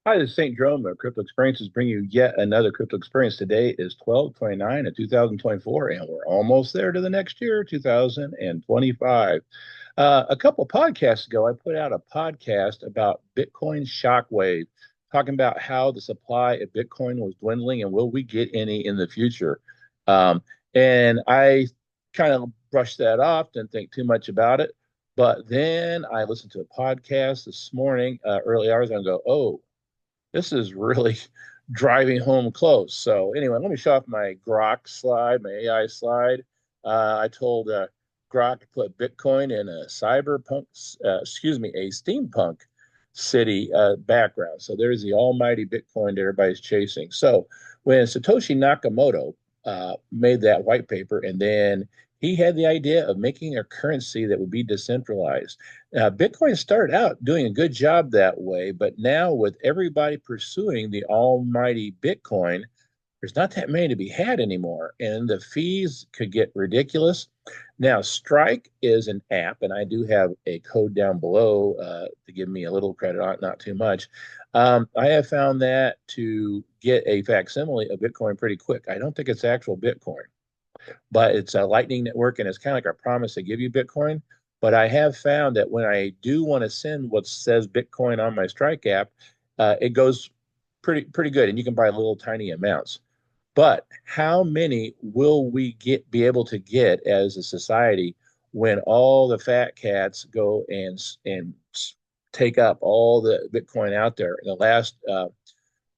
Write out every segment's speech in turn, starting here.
Hi, this is St. Jerome of Crypto Experiences, bringing you yet another crypto experience. Today is 12/29 of 2024, and we're almost there to the next year, 2025. A couple podcasts ago, I put out a podcast about Bitcoin shockwave, talking about how the supply of Bitcoin was dwindling and will we get any in the future. Um, and I kind of brushed that off, didn't think too much about it. But then I listened to a podcast this morning, early hours, and I go, oh, this is really driving home close. So anyway, let me show off my Grok slide, my AI slide. I told Grok to put Bitcoin in a cyberpunk, a steampunk city background. So there's the almighty Bitcoin that everybody's chasing. So when Satoshi Nakamoto made that white paper, and then he had the idea of making a currency that would be decentralized. Bitcoin started out doing a good job that way, but now with everybody pursuing the almighty Bitcoin, there's not that many to be had anymore, and the fees could get ridiculous. Now, Strike is an app, and I do have a code down below to give me a little credit on it, not too much. I have found that to get a facsimile of Bitcoin pretty quick. I don't think it's actual Bitcoin, but it's a Lightning Network, and it's kind of like a promise to give you Bitcoin. But I have found that when I do want to send what says Bitcoin on my Strike app, it goes pretty good, and you can buy little tiny amounts. But how many will we be able to get as a society when all the fat cats go and take up all the Bitcoin out there? In the last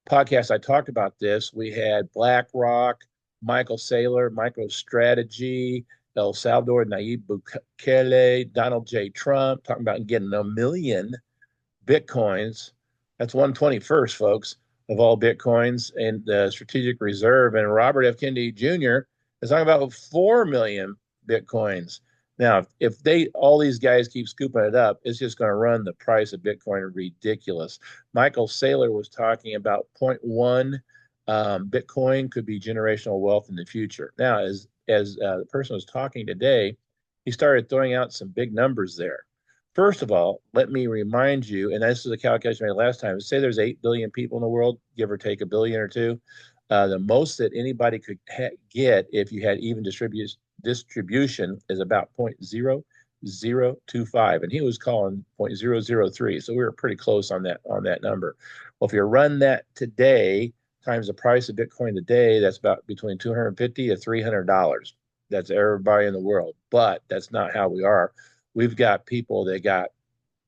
podcast, I talked about this. We had BlackRock, Michael Saylor, MicroStrategy, El Salvador, Nayib Bukele, Donald J. Trump talking about getting a million Bitcoins. That's 121st, folks, of all Bitcoins in the strategic reserve. And Robert F. Kennedy Jr. is talking about 4 million Bitcoins. Now, if they all these guys keep scooping it up, it's just going to run the price of Bitcoin ridiculous. Michael Saylor was talking about zero point 0.1 Bitcoin could be generational wealth in the future. Now, as the person was talking today, he started throwing out some big numbers there. First of all, let me remind you, and this is a calculation I made last time. Say there's 8 billion people in the world, give or take a billion or two. The most that anybody could get if you had even distribution is about 0.0025, and he was calling 0.003. So we were pretty close on that number. Well, if you run that today times the price of Bitcoin today, that's about between 250 to $300. That's everybody in the world, but that's not how we are. We've got people that got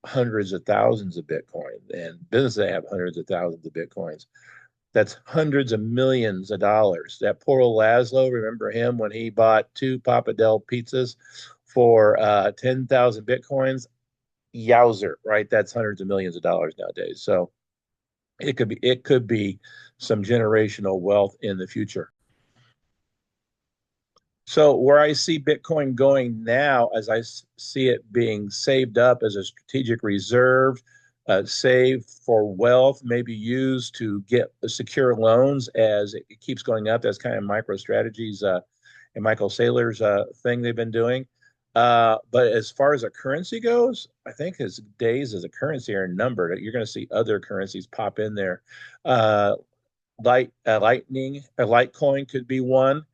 hundreds of thousands of Bitcoin and businesses that have hundreds of thousands of Bitcoins. That's hundreds of millions of dollars. That poor old Laszlo, remember him when he bought two Papa Del pizzas for 10,000 Bitcoins? Yowzer, right? That's hundreds of millions of dollars nowadays. So it could be some generational wealth in the future. So where I see Bitcoin going now, as I see it being saved up as a strategic reserve, saved for wealth, maybe used to get secure loans as it keeps going up. That's kind of MicroStrategy's and Michael Saylor's thing they've been doing. But as far as a currency goes, I think his days as a currency are numbered. You're going to see other currencies pop in there. Uh, Lightning, Litecoin could be one.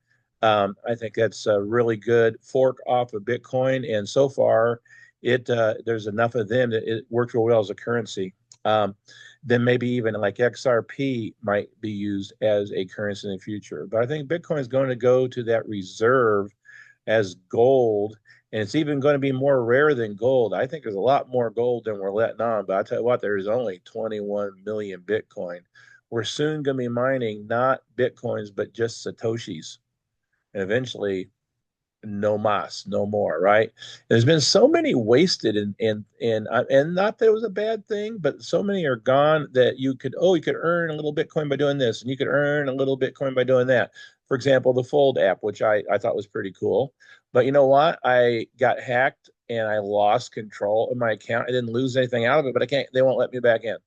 I think that's a really good fork off of Bitcoin, and so far, it there's enough of them that it works real well as a currency. Um, then maybe even like XRP might be used as a currency in the future. But I think Bitcoin is going to go to that reserve as gold, and it's even going to be more rare than gold. I think there's a lot more gold than we're letting on, but I tell you what, there's only 21 million Bitcoin. We're soon going to be mining not Bitcoins, but just Satoshis, and eventually no mas, no more, right? There's been so many wasted and not that it was a bad thing, but so many are gone that you could earn a little Bitcoin by doing this, and you could earn a little Bitcoin by doing that. For example, the Fold app, which I thought was pretty cool. But you know what? I got hacked and I lost control of my account. I didn't lose anything out of it, but they won't let me back in.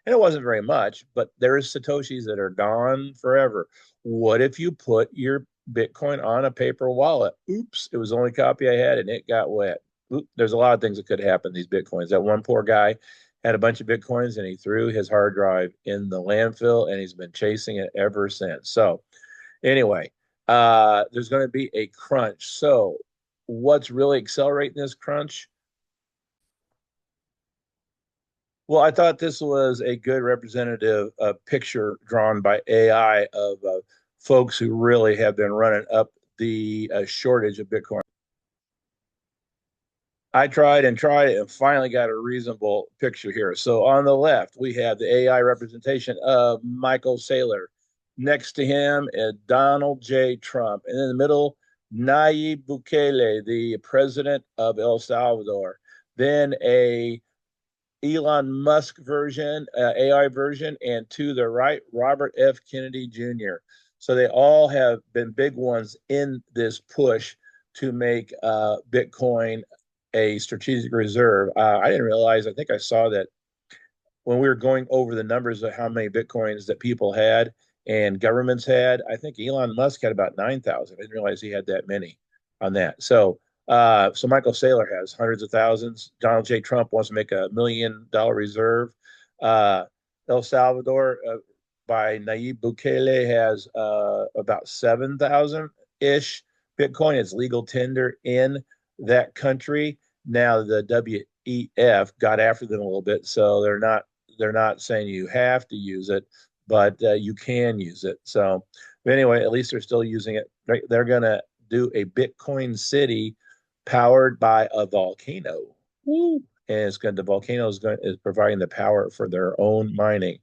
And it wasn't very much, but there's Satoshis that are gone forever. What if you put your Bitcoin on a paper wallet? Oops, it was the only copy I had and it got wet. There's a lot of things that could happen. These Bitcoins. That one poor guy had a bunch of Bitcoins and he threw his hard drive in the landfill and he's been chasing it ever since. So anyway, there's going to be a crunch. So what's really accelerating this crunch? Well, I thought this was a good representative picture drawn by AI of folks who really have been running up the shortage of Bitcoin. I tried and tried and finally got a reasonable picture here. So on the left, we have the AI representation of Michael Saylor. Next to him is Donald J. Trump. And in the middle, Nayib Bukele, the president of El Salvador. Then a Elon Musk version, AI version, and to the right, Robert F. Kennedy Jr. So they all have been big ones in this push to make Bitcoin a strategic reserve. I didn't realize, I think I saw that when we were going over the numbers of how many Bitcoins that people had and governments had, I think Elon Musk had about 9,000. I didn't realize he had that many on that. So Michael Saylor has hundreds of thousands. Donald J. Trump wants to make $1 million reserve. Uh, El Salvador by Nayib Bukele has about 7,000 ish Bitcoin. It's legal tender in that country. Now the WEF got after them a little bit, so they're not saying you have to use it, but you can use it. So anyway, at least they're still using it. They're going to do a Bitcoin city powered by a volcano. Woo. And the volcano is providing the power for their own mining.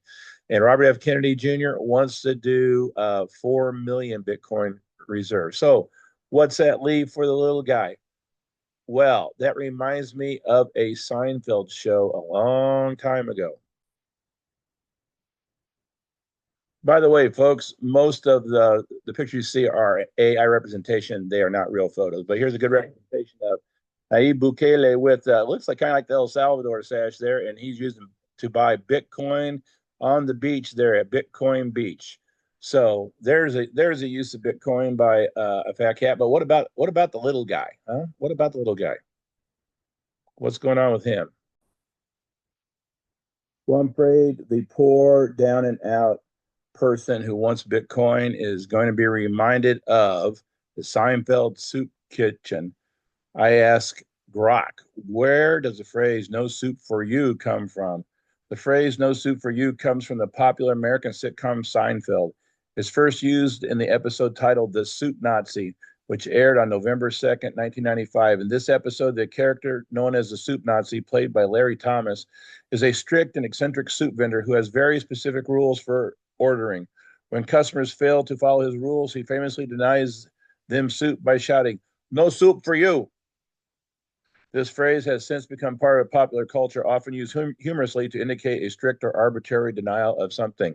And Robert F. Kennedy Jr. wants to do 4 million Bitcoin reserves. So what's that leave for the little guy? Well, that reminds me of a Seinfeld show a long time ago. By the way, folks, most of the pictures you see are AI representation. They are not real photos. But here's a good representation of Nayib Bukele with looks like kind of like the El Salvador sash there, and he's using to buy Bitcoin on the beach there at Bitcoin Beach. So there's a use of Bitcoin by a fat cat. But what about the little guy? Huh? What about the little guy? What's going on with him? Well, I'm afraid the poor, down and out person who wants Bitcoin is going to be reminded of the Seinfeld soup kitchen. I ask Grok, where does the phrase no soup for you come from? The phrase no soup for you comes from the popular American sitcom Seinfeld. It's first used in the episode titled The Soup Nazi, which aired on November 2nd, 1995. In this episode, the character known as the Soup Nazi, played by Larry Thomas, is a strict and eccentric soup vendor who has very specific rules for ordering. When customers fail to follow his rules, he famously denies them soup by shouting, "No soup for you." This phrase has since become part of popular culture, often used humorously to indicate a strict or arbitrary denial of something.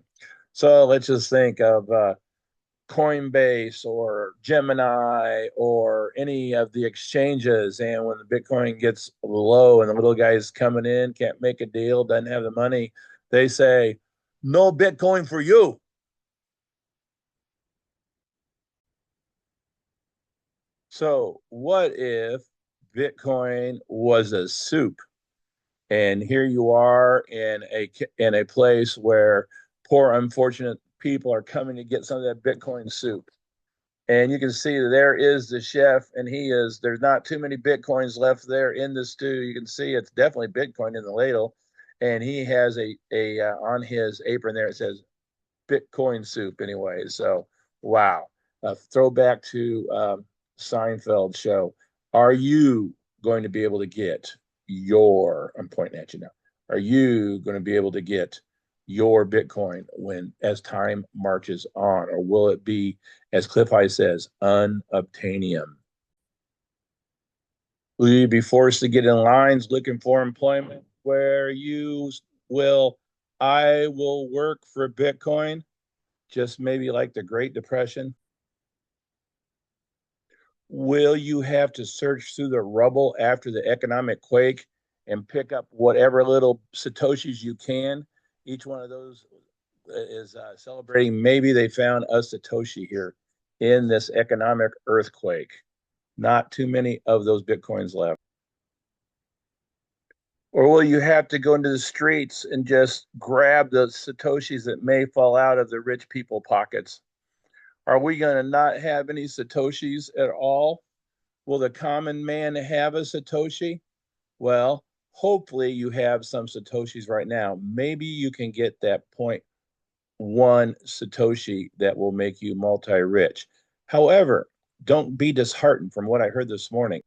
So let's just think of Coinbase or Gemini or any of the exchanges. And when the Bitcoin gets low and the little guy's coming in, can't make a deal, doesn't have the money, they say, "No Bitcoin for you." So, what if Bitcoin was a soup? And here you are in a place where poor, unfortunate people are coming to get some of that Bitcoin soup. And you can see there is the chef, and there's not too many Bitcoins left there in the stew. You can see it's definitely Bitcoin in the ladle. And he has a on his apron there, it says Bitcoin soup anyway. So, wow. A throwback to Seinfeld show. Are you going to be able to get I'm pointing at you now. Are you going to be able to get your Bitcoin as time marches on? Or will it be, as Clif High says, unobtainium? Will you be forced to get in lines looking for employment where I will work for Bitcoin? Just maybe like the Great Depression? Will you have to search through the rubble after the economic quake and pick up whatever little satoshis you can? Each one of those is celebrating maybe they found a satoshi here in this economic earthquake. Not too many of those bitcoins left. Or will you have to go into the streets and just grab the satoshis that may fall out of the rich people pockets? Are we going to not have any satoshis at all? Will the common man have a satoshi? Well, hopefully you have some satoshis right now. Maybe you can get that point one satoshi that will make you multi-rich. However, don't be disheartened from what I heard this morning.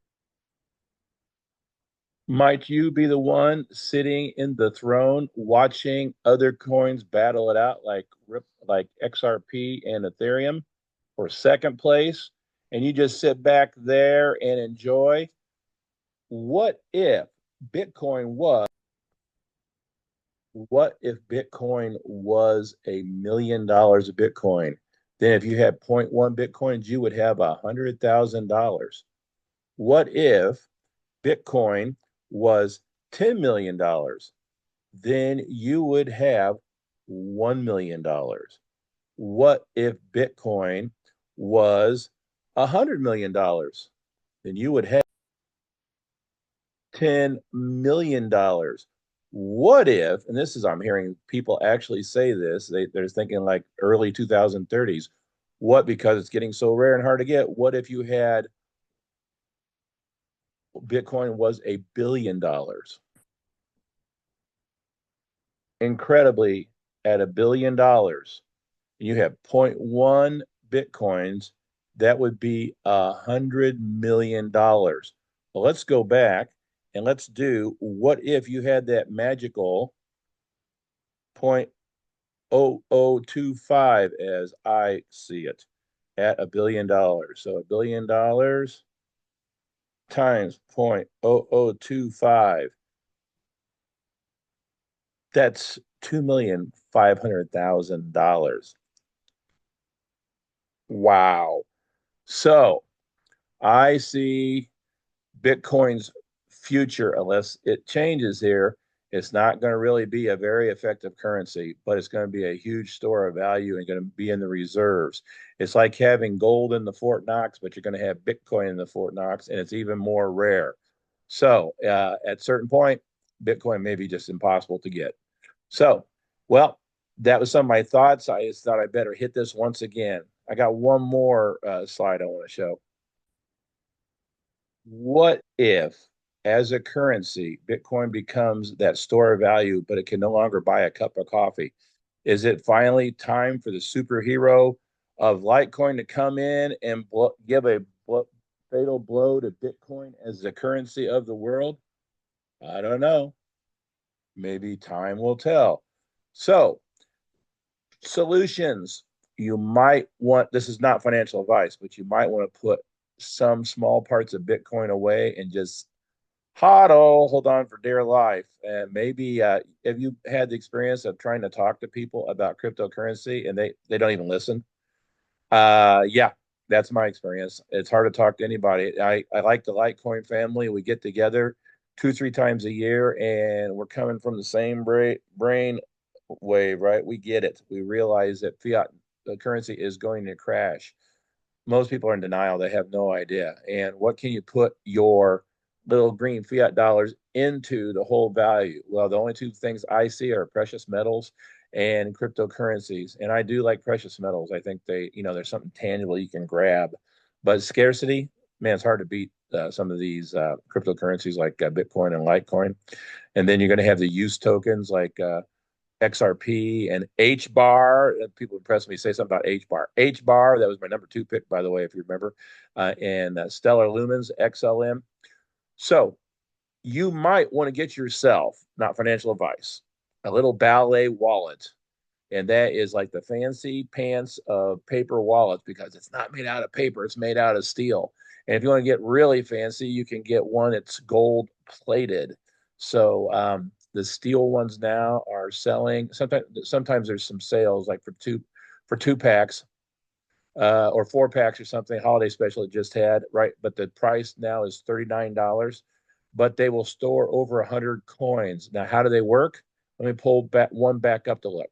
Might you be the one sitting in the throne watching other coins battle it out like XRP and Ethereum for second place, and you just sit back there and enjoy? What if Bitcoin was what if Bitcoin was $1 million of Bitcoin? Then if you had zero point 0.1 Bitcoins, you would have $100,000. What if Bitcoin was $10 million? Then you would have $1 million. What if Bitcoin was $100 million? Then you would have $10 million. What if, and this is, I'm hearing people actually say this, they're thinking like early 2030s. What, because it's getting so rare and hard to get, what if you had Bitcoin was $1 billion? Incredibly, at $1 billion, you have zero point 0.1 Bitcoins, that would be $100 million. Well, let's go back and let's do, what if you had that magical 0.0025 as I see it at $1 billion. So $1 billion times 0.0025, that's $2,500,000. Wow. So I see Bitcoin's future, unless it changes here, it's not going to really be a very effective currency, but it's going to be a huge store of value and going to be in the reserves. It's like having gold in the Fort Knox, but you're going to have Bitcoin in the Fort Knox, and it's even more rare. So at a certain point, Bitcoin may be just impossible to get. So, well, that was some of my thoughts. I just thought I better hit this once again. I got one more slide I want to show. What if, as a currency, Bitcoin becomes that store of value, but it can no longer buy a cup of coffee? Is it finally time for the superhero of Litecoin to come in and give a fatal blow to Bitcoin as the currency of the world? I don't know. Maybe time will tell. So, solutions. You might want, this is not financial advice, but you might want to put some small parts of Bitcoin away and just hold on for dear life. And maybe have you had the experience of trying to talk to people about cryptocurrency and they don't even listen? Yeah, that's my experience. It's hard to talk to anybody. I like the Litecoin family. We get together 2, 3 times a year, and we're coming from the same brain wave, right? We get it. We realize that fiat the currency is going to crash. Most people are in denial. They have no idea. And what can you put your little green fiat dollars into the whole value? Well, the only two things I see are precious metals and cryptocurrencies. And I do like precious metals. I think there's something tangible you can grab. But scarcity, man, it's hard to beat some of these cryptocurrencies like Bitcoin and Litecoin. And then you're going to have the use tokens like XRP and H bar. People impress me. Say something about H bar. H bar, that was my number 2 pick, by the way, if you remember. And Stellar Lumens, XLM. So you might want to get yourself, not financial advice, a little Ballet wallet. And that is like the fancy pants of paper wallets because it's not made out of paper, it's made out of steel. And if you want to get really fancy, you can get one that's gold plated. So the steel ones now are selling. Sometimes there's some sales like for two packs or 4 packs or something. Holiday special it just had, right? But the price now is $39. But they will store over 100 coins. Now, how do they work? Let me pull one back up to look.